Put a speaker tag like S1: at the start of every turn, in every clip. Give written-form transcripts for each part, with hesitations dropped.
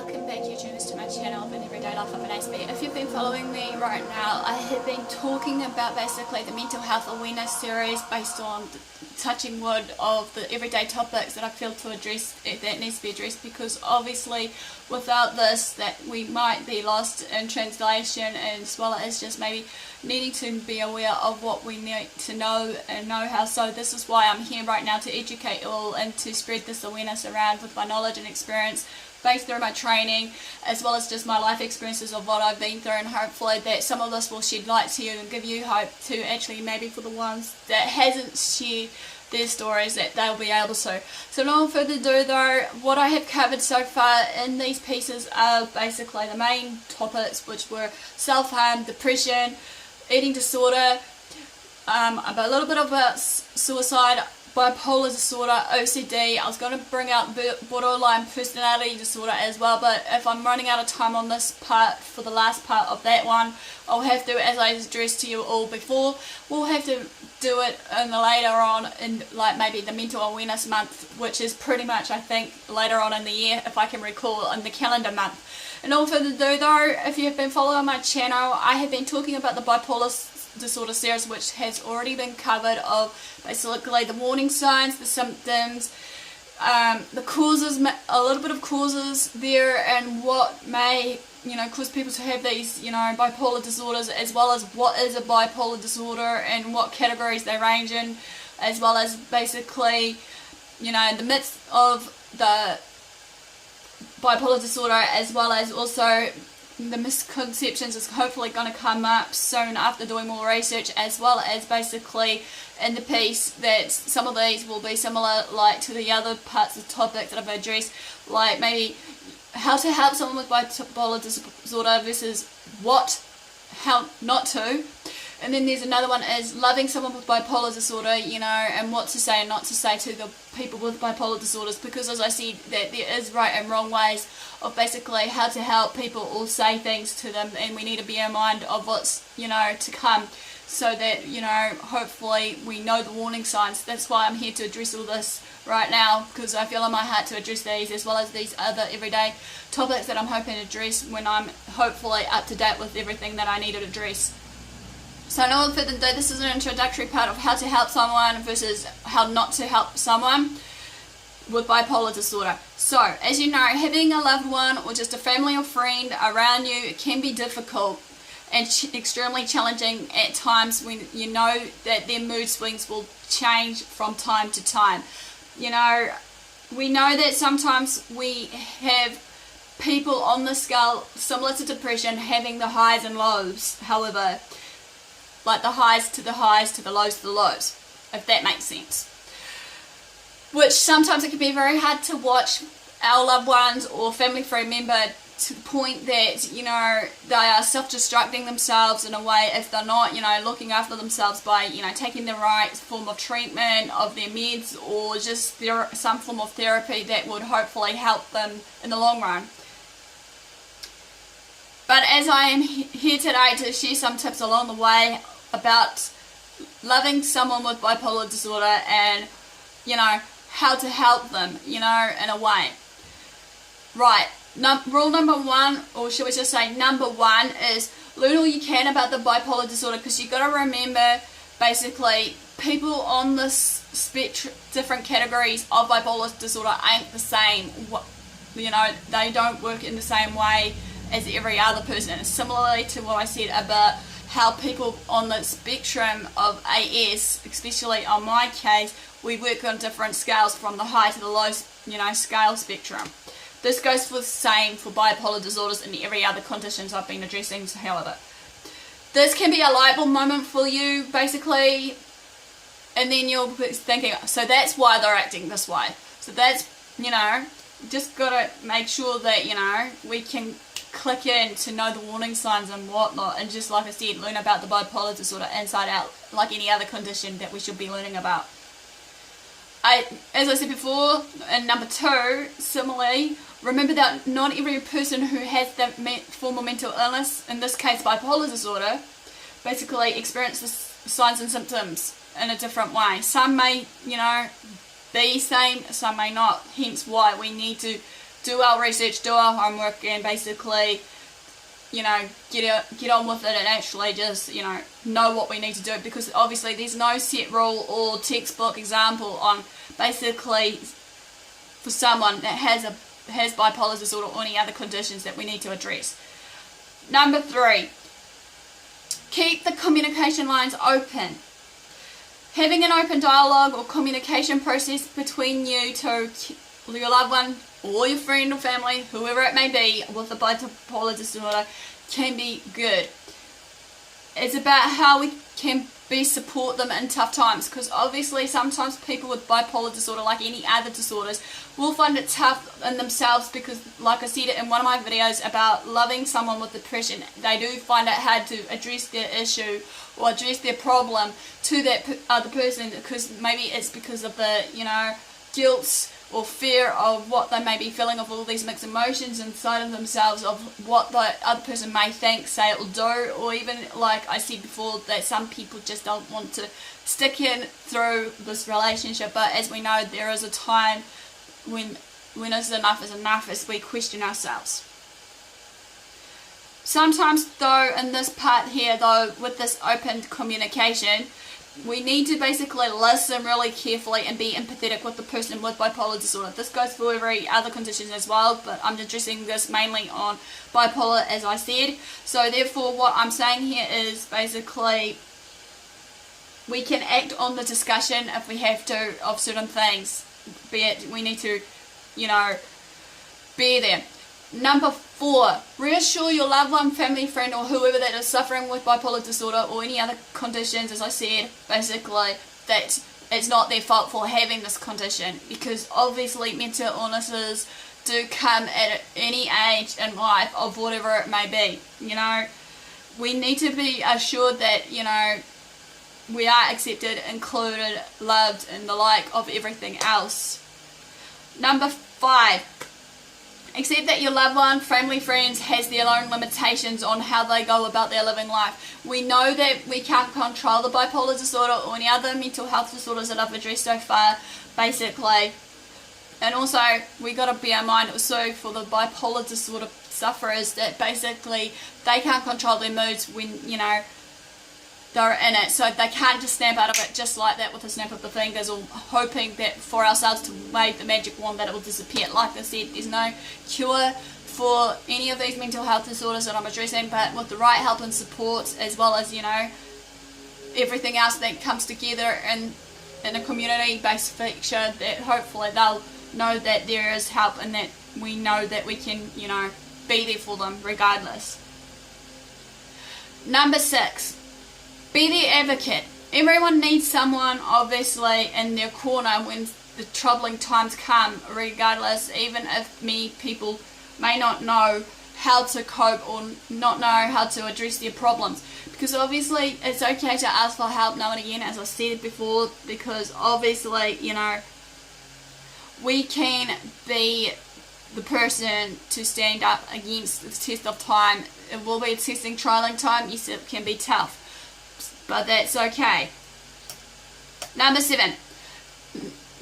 S1: Welcome back, YouTubers, to my channel of An Everyday Life of an Aspie. If you've been following me right now, I have been talking about basically the mental health awareness series based on touching wood of the everyday topics that I feel to address that needs to be addressed, because obviously without this that we might be lost in translation, as well as just maybe needing to be aware of what we need to know and know how. So this is why I'm here right now, to educate you all and to spread this awareness around with my knowledge and experience based through my training, as well as just my life experiences of what I've been through, and hopefully that some of this will shed light to you and give you hope to actually, maybe for the ones that hasn't shared their stories, that they'll be able to. So no further ado though, what I have covered so far in these pieces are basically the main topics, which were self-harm, depression, eating disorder, a little bit about suicide, bipolar disorder, OCD. I was going to bring out borderline personality disorder as well, but if I'm running out of time on this part for the last part of that one, I'll have to, as I addressed to you all before, we'll have to do it in the later on in like maybe the mental awareness month, which is pretty much I think later on in the year, if I can recall, in the calendar month. And all further ado though, if you have been following my channel, I have been talking about the bipolar disorder series, which has already been covered, of basically the warning signs, the symptoms, the causes, a little bit of causes there, and what may cause people to have these bipolar disorders, as well as what is a bipolar disorder and what categories they range in, as well as basically in the midst of the bipolar disorder, as well as also the misconceptions is hopefully going to come up soon after doing more research, as well as basically in the piece that some of these will be similar like to the other parts of the topic that I've addressed, like maybe how to help someone with bipolar disorder versus how not to. And then there's another one is loving someone with bipolar disorder, and what to say and not to say to the people with bipolar disorders, because as I said, that there is right and wrong ways of basically how to help people or say things to them, and we need to be in mind of what's to come, so that hopefully we know the warning signs. That's why I'm here to address all this right now, because I feel in my heart to address these, as well as these other everyday topics that I'm hoping to address when I'm hopefully up to date with everything that I need to address. So no further ado, this is an introductory part of how to help someone versus how not to help someone with bipolar disorder. So, as you know, having a loved one or just a family or friend around you, it can be difficult and extremely challenging at times when you know that their mood swings will change from time to time. We know that sometimes we have people on the scale similar to depression having the highs and lows, however, like the highs to the highs to the lows to the lows, if that makes sense. Which sometimes it can be very hard to watch our loved ones or family friend member to the point that, they are self-destructing themselves in a way if they're not, looking after themselves by, taking the right form of treatment of their meds, or just some form of therapy that would hopefully help them in the long run. But as I am here today to share some tips along the way about loving someone with bipolar disorder and, how to help them, in a way. Right, rule number one, or should we just say number one, is learn all you can about the bipolar disorder, because you've got to remember, basically, people on this spectrum, different categories of bipolar disorder ain't the same. They don't work in the same way as every other person. Similarly to what I said about how people on the spectrum of AS, especially on my case, we work on different scales from the high to the low, scale spectrum. This goes for the same for bipolar disorders and every other conditions I've been addressing, however. This can be a light bulb moment for you, basically, and then you're thinking, so that's why they're acting this way. So that's, just gotta make sure that, we can click in to know the warning signs and whatnot, and just like I said, learn about the bipolar disorder inside out, like any other condition that we should be learning about. As I said before, and number two, similarly, remember that not every person who has the form of mental illness, in this case bipolar disorder, basically experiences signs and symptoms in a different way. Some may, be same, some may not, hence why we need to do our research, do our homework, and basically, you know, get on with it and actually just, you know what we need to do, because obviously there's no set rule or textbook example on basically for someone that has bipolar disorder or any other conditions that we need to address. Number 3, keep the communication lines open. Having an open dialogue or communication process between you to your loved one or your friend or family, whoever it may be, with a bipolar disorder can be good. It's about how we can support them in tough times, because obviously sometimes people with bipolar disorder, like any other disorders, will find it tough in themselves, because like I said in one of my videos about loving someone with depression, they do find it hard to address their issue or address their problem to that other person, because maybe it's because of the, you know, guilt or fear of what they may be feeling, of all these mixed emotions inside of themselves, of what the other person may think, say, or do, or even, like I said before, that some people just don't want to stick in through this relationship. But as we know, there is a time when is enough as we question ourselves. Sometimes though, in this part here though, with this open communication, we need to basically listen really carefully and be empathetic with the person with bipolar disorder. This goes for every other condition as well, but I'm addressing this mainly on bipolar, as I said. So therefore, what I'm saying here is basically we can act on the discussion if we have to of certain things, be it we need to, you know, be there. Number 4, reassure your loved one, family, friend, or whoever that is suffering with bipolar disorder or any other conditions, as I said, basically, that it's not their fault for having this condition, because obviously mental illnesses do come at any age in life of whatever it may be. You know, we need to be assured that, you know, we are accepted, included, loved, and the like of everything else. Number 5, accept that your loved one, family, friends has their own limitations on how they go about their living life. We know that we can't control the bipolar disorder or any other mental health disorders that I've addressed so far, basically. And also, we got to bear in mind also for the bipolar disorder sufferers that basically they can't control their moods when, you know, they're in it, so they can't just snap out of it just like that with a snap of the fingers, or hoping that for ourselves to wave the magic wand that it will disappear. Like I said, there's no cure for any of these mental health disorders that I'm addressing, but with the right help and support, as well as, you know, everything else that comes together in a community-based feature, that hopefully they'll know that there is help and that we know that we can, you know, be there for them regardless. Number 6, be their advocate. Everyone needs someone, obviously, in their corner when the troubling times come, regardless, even if many people may not know how to cope or not know how to address their problems. Because obviously, it's okay to ask for help now and again, as I said before, because obviously, you know, we can be the person to stand up against the test of time. It will be a testing, trialing time. Yes, it can be tough, but that's okay. Number 7,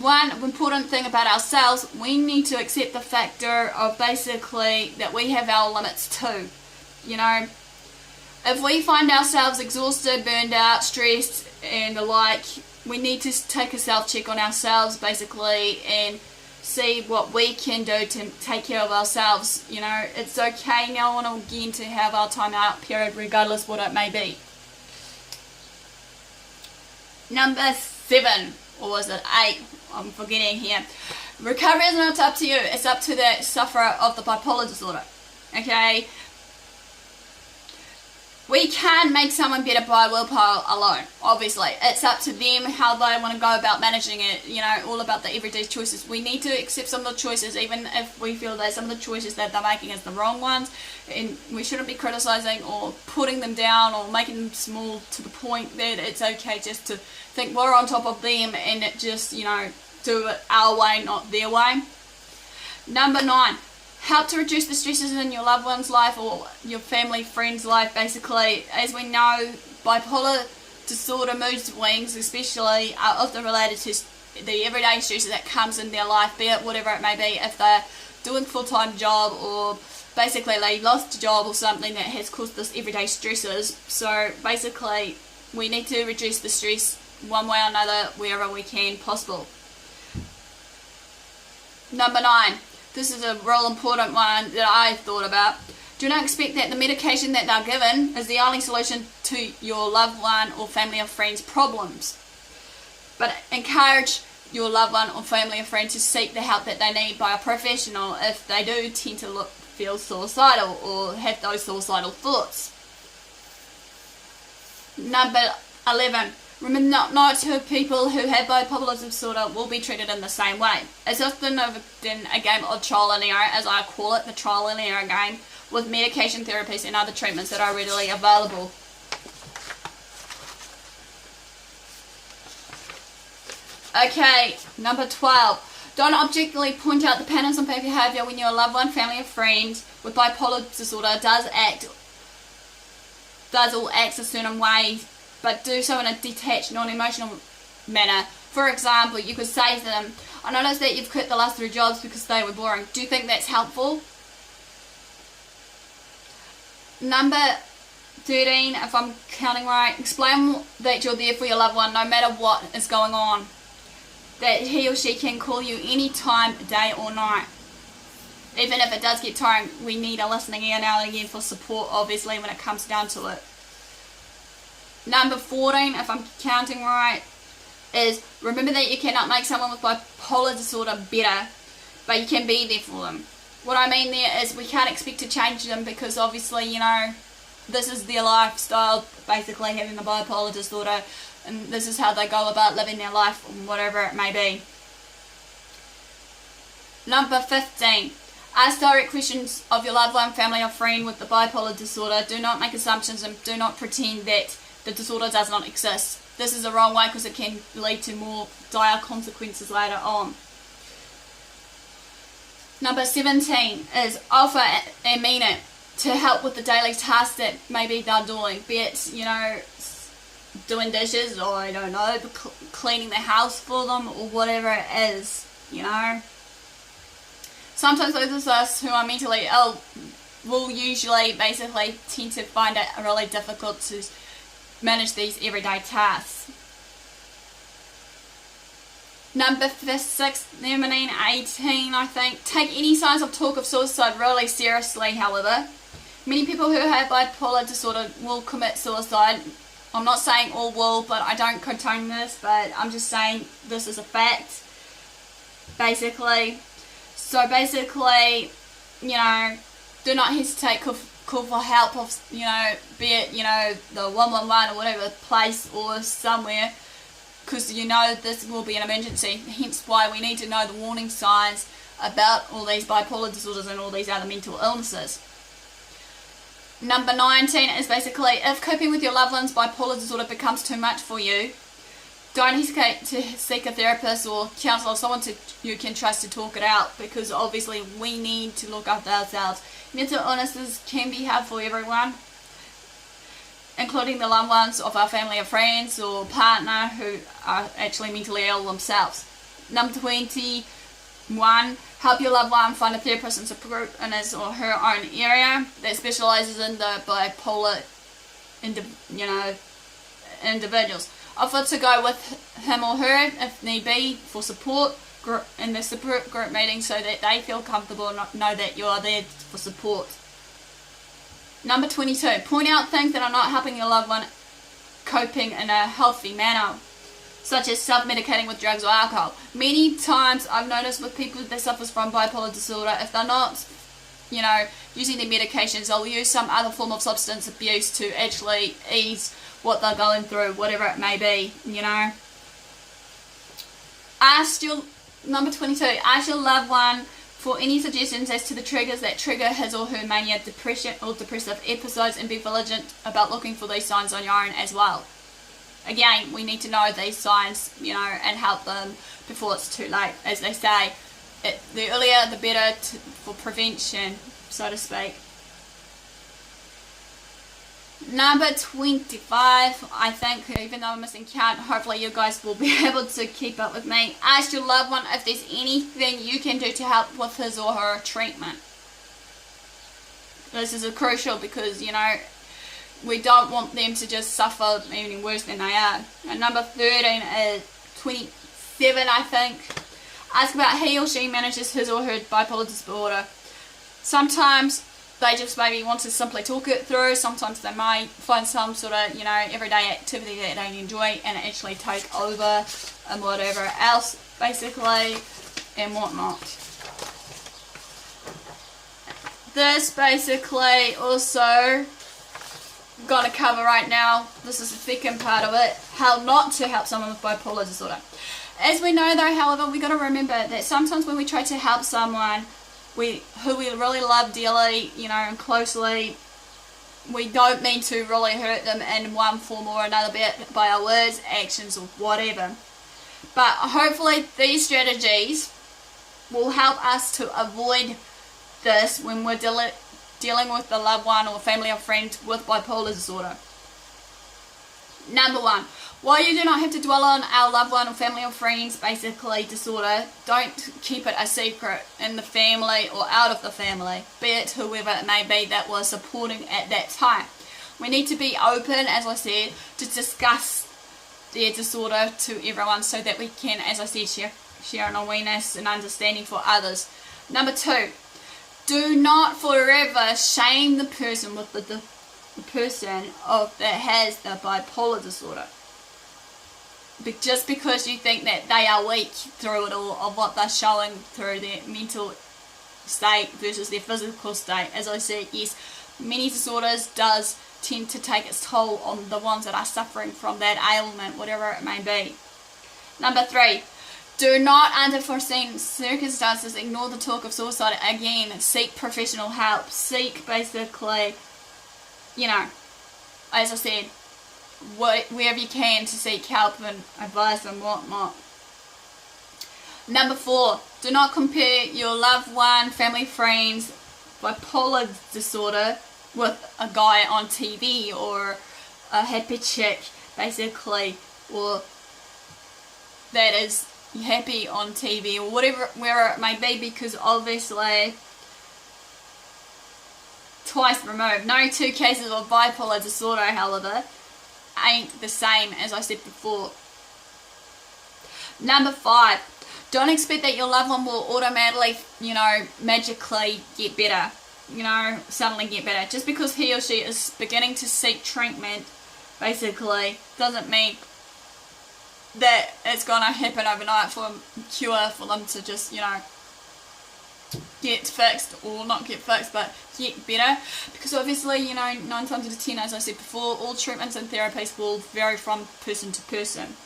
S1: one important thing about ourselves, we need to accept the factor of basically that we have our limits too. You know, if we find ourselves exhausted, burned out, stressed, and the like, we need to take a self-check on ourselves basically and see what we can do to take care of ourselves. You know, it's okay now and again to have our time out period, regardless what it may be. Number 7, or was it 8? I'm forgetting here. Recovery is not up to you. It's up to the sufferer of the bipolar disorder. Okay? We can make someone better by willpower alone, obviously. It's up to them how they want to go about managing it, you know, all about the everyday choices. We need to accept some of the choices, even if we feel that some of the choices that they're making is the wrong ones, and we shouldn't be criticizing or putting them down or making them small to the point that it's okay just to think we're on top of them and just, you know, do it our way, not their way. Number 9. Help to reduce the stresses in your loved one's life or your family, friend's life, basically. As we know, bipolar disorder mood swings especially are often related to the everyday stresses that comes in their life, be it whatever it may be. If they're doing full-time job, or basically they lost a job or something that has caused this everyday stresses. So basically we need to reduce the stress one way or another wherever we can possible. Number 9. This is a real important one that I thought about. Do not expect that the medication that they're given is the only solution to your loved one or family or friends' problems. But encourage your loved one or family or friend to seek the help that they need by a professional if they do tend to feel suicidal or have those suicidal thoughts. Number 11. Remember, not two people who have bipolar disorder will be treated in the same way. It's often in a game of trial and error, as I call it, the trial and error game, with medication therapies and other treatments that are readily available. Okay, number 12. Don't objectively point out the patterns of behaviour when your loved one, family or friend with bipolar disorder does or acts a certain way, but do so in a detached, non-emotional manner. For example, you could say to them, I noticed that you've quit the last 3 jobs because they were boring. Do you think that's helpful? Number 13, if I'm counting right, explain that you're there for your loved one no matter what is going on. That he or she can call you any time, day or night. Even if it does get tiring, we need a listening ear now and again for support, obviously, when it comes down to it. Number 14, if I'm counting right, is remember that you cannot make someone with bipolar disorder better, but you can be there for them. What I mean there is we can't expect to change them because obviously, you know, this is their lifestyle, basically having the bipolar disorder, and this is how they go about living their life, whatever it may be. Number 15. Ask direct questions of your loved one, family or friend with the bipolar disorder. Do not make assumptions and do not pretend that the disorder does not exist. This is the wrong way because it can lead to more dire consequences later on. Number 17 is offer and mean it to help with the daily tasks that maybe they're doing, be it, you know, doing dishes or, I don't know, cleaning the house for them or whatever it is, you know. Sometimes those of us who are mentally ill will usually basically tend to find it really difficult to manage these everyday tasks. Number 17, 18, I think. Take any signs of talk of suicide really seriously, however. Many people who have bipolar disorder will commit suicide. I'm not saying all will, but I don't condone this, but I'm just saying this is a fact, basically. So basically, you know, do not hesitate, call for help of, you know, be it, you know, the 111 or whatever place or somewhere, because you know this will be an emergency. Hence why we need to know the warning signs about all these bipolar disorders and all these other mental illnesses. Number 19 is basically, if coping with your loved one's bipolar disorder becomes too much for you, don't hesitate to seek a therapist or counsellor, someone you can trust to talk it out, because obviously we need to look after ourselves. Mental illnesses can be hard for everyone, including the loved ones of our family or friends or partner who are actually mentally ill themselves. Number 21, help your loved one find a therapist and support group in his or her own area that specialises in the bipolar individuals. Offer to go with him or her if need be for support in the support group meeting so that they feel comfortable and know that you are there for support. Number 22, point out things that are not helping your loved one coping in a healthy manner, such as self-medicating with drugs or alcohol. Many times I've noticed with people that suffer from bipolar disorder, if they're not, you know, using their medications, they'll use some other form of substance abuse to actually ease what they're going through, whatever it may be, you know. Number 22, ask your loved one for any suggestions as to the triggers that trigger his or her mania, depression or depressive episodes, and be vigilant about looking for these signs on your own as well. Again, we need to know these signs, you know, and help them before it's too late. As they say, the earlier the better for prevention, so to speak. Number 25, I think, even though I'm missing count, hopefully you guys will be able to keep up with me. Ask your loved one if there's anything you can do to help with his or her treatment. This is crucial because, you know, we don't want them to just suffer even worse than they are. And number 13 is 27, I think. Ask about he or she manages his or her bipolar disorder. Sometimes they just maybe want to simply talk it through. Sometimes they might find some sort of, you know, everyday activity that they enjoy and actually take over and whatever else, basically, and whatnot. This basically also got to cover right now. This is the second part of it. How not to help someone with bipolar disorder. As we know though, however, we got to remember that sometimes when we try to help someone who we really love dearly, you know, and closely, we don't mean to really hurt them in one form or another, be it by our words, actions, or whatever. But hopefully these strategies will help us to avoid this when we're dealing with the loved one or family or friend with bipolar disorder. Number 1, while you do not have to dwell on our loved one or family or friends basically disorder, don't keep it a secret in the family or out of the family, be it whoever it may be that was supporting at that time. We need to be open, as I said, to discuss their disorder to everyone so that we can, as I said, share an awareness and understanding for others. Number 2, do not forever shame the person with the person that has the bipolar disorder. Just because you think that they are weak through it all, of what they're showing through their mental state versus their physical state. As I said, yes, many disorders does tend to take its toll on the ones that are suffering from that ailment, whatever it may be. Number 3, do not, under unforeseen circumstances, ignore the talk of suicide. Again, seek professional help. Seek, basically, you know, as I said, wherever you can to seek help and advice and whatnot. Number 4, do not compare your loved one, family, friends, bipolar disorder with a guy on TV or a happy chick, basically, or that is happy on TV or whatever, wherever it may be, because obviously twice removed. No two cases of bipolar disorder, however, ain't the same, as I said before. Number 5, don't expect that your loved one will automatically, you know, magically get better, you know, suddenly get better. Just because he or she is beginning to seek treatment, basically, doesn't mean that it's going to happen overnight for a cure for them to just, you know, get fixed, or not get fixed, but get better. Because obviously, you know, 9 times out of 10, as I said before, all treatments and therapies will vary from person to person.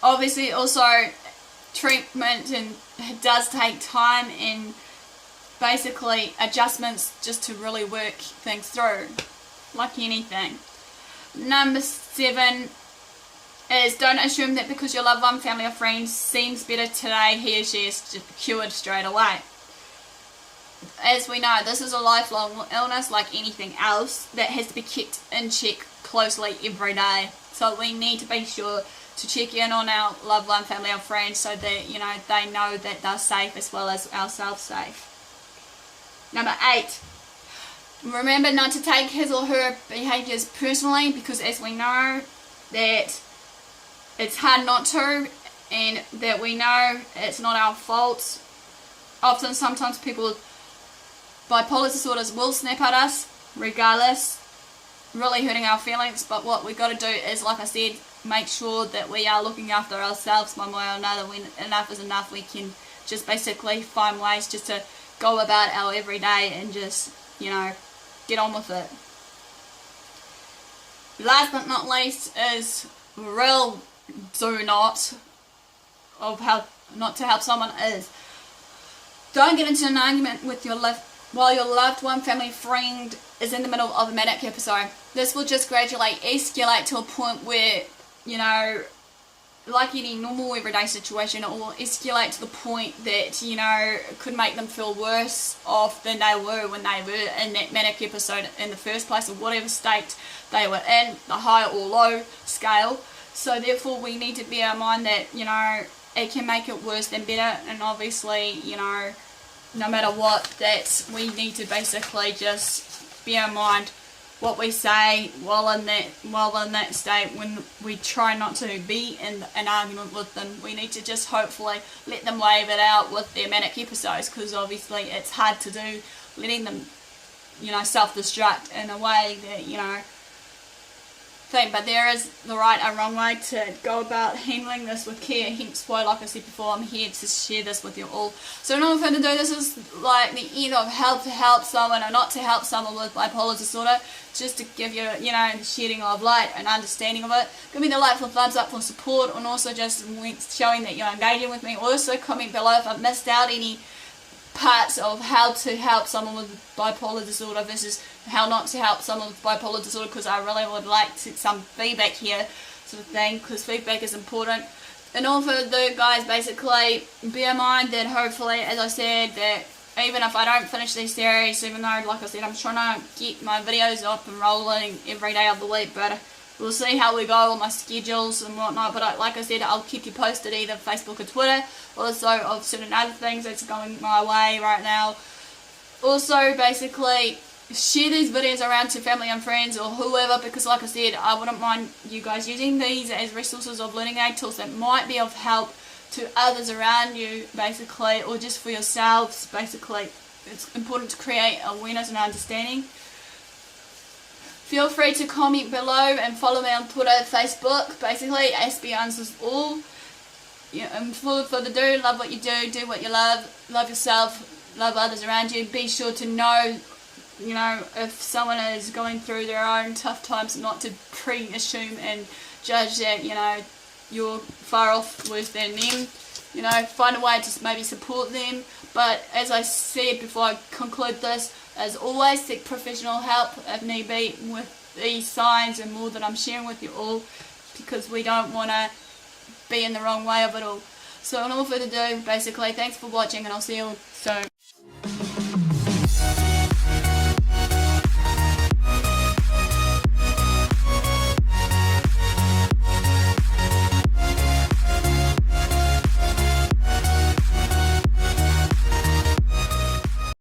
S1: Obviously, also, treatment and it does take time and basically adjustments just to really work things through, like anything. Number 7 is don't assume that because your loved one, family or friend seems better today, he or she is just cured straight away. As we know, this is a lifelong illness like anything else that has to be kept in check closely every day. So we need to be sure to check in on our loved one, family or friends so that, you know, they know that they're safe as well as ourselves safe. Number 8, remember not to take his or her behaviours personally, because as we know that it's hard not to, and that we know it's not our fault. Often, sometimes people with bipolar disorders will snap at us, regardless, really hurting our feelings. But what we've got to do is, like I said, make sure that we are looking after ourselves one way or another. When enough is enough, we can just basically find ways just to go about our everyday and just, you know, get on with it. Last but not least is real do not of how not to help someone is don't get into an argument with while your loved one, family, friend is in the middle of a manic episode. This will just gradually escalate to a point where, you know, like any normal everyday situation, it will escalate to the point that, you know, it could make them feel worse off than they were when they were in that manic episode in the first place, or whatever state they were in, the high or low scale. So therefore we need to bear in mind that, you know, it can make it worse than better, and obviously, you know, no matter what, that we need to basically just bear in mind what we say while in that state. When we try not to be in an argument with them, we need to just hopefully let them wave it out with their manic episodes, because obviously it's hard to do, letting them, you know, self-destruct in a way that, you know, thing. But there is the right and wrong way to go about handling this with care, hence why, like I said before, I'm here to share this with you all. So in order for me to do this, is like the end of how to help someone or not to help someone with bipolar disorder, just to give you, you know, the shedding of light and understanding of it. Give me the like for thumbs up for support, and also just showing that you're engaging with me. Also comment below if I've missed out any parts of how to help someone with bipolar disorder versus how not to help someone with bipolar disorder, because I really would like some feedback here, sort of thing, because feedback is important. And all for the guys, basically bear in mind that hopefully, as I said, that even if I don't finish these series, even though, like I said, I'm trying to get my videos up and rolling every day of the week, but we'll see how we go on my schedules and whatnot. But like I said, I'll keep you posted either Facebook or Twitter, also of certain other things that's going my way right now. Also, basically, share these videos around to family and friends or whoever, because like I said, I wouldn't mind you guys using these as resources of learning aid tools that might be of help to others around you, basically, or just for yourselves. Basically, it's important to create awareness and understanding. Feel free to comment below and follow me on Twitter, Facebook, basically AspieAnswersAll. Yeah, and without further ado, love what you do what you love yourself, love others around you. Be sure to know, you know, if someone is going through their own tough times, not to pre-assume and judge that, you know, you're far off worse than them. You know, find a way to maybe support them. But as I said before I conclude this, as always, seek professional help if need be with these signs and more that I'm sharing with you all, because we don't want to be in the wrong way of it all. So in all further ado, basically, thanks for watching, and I'll see you all soon.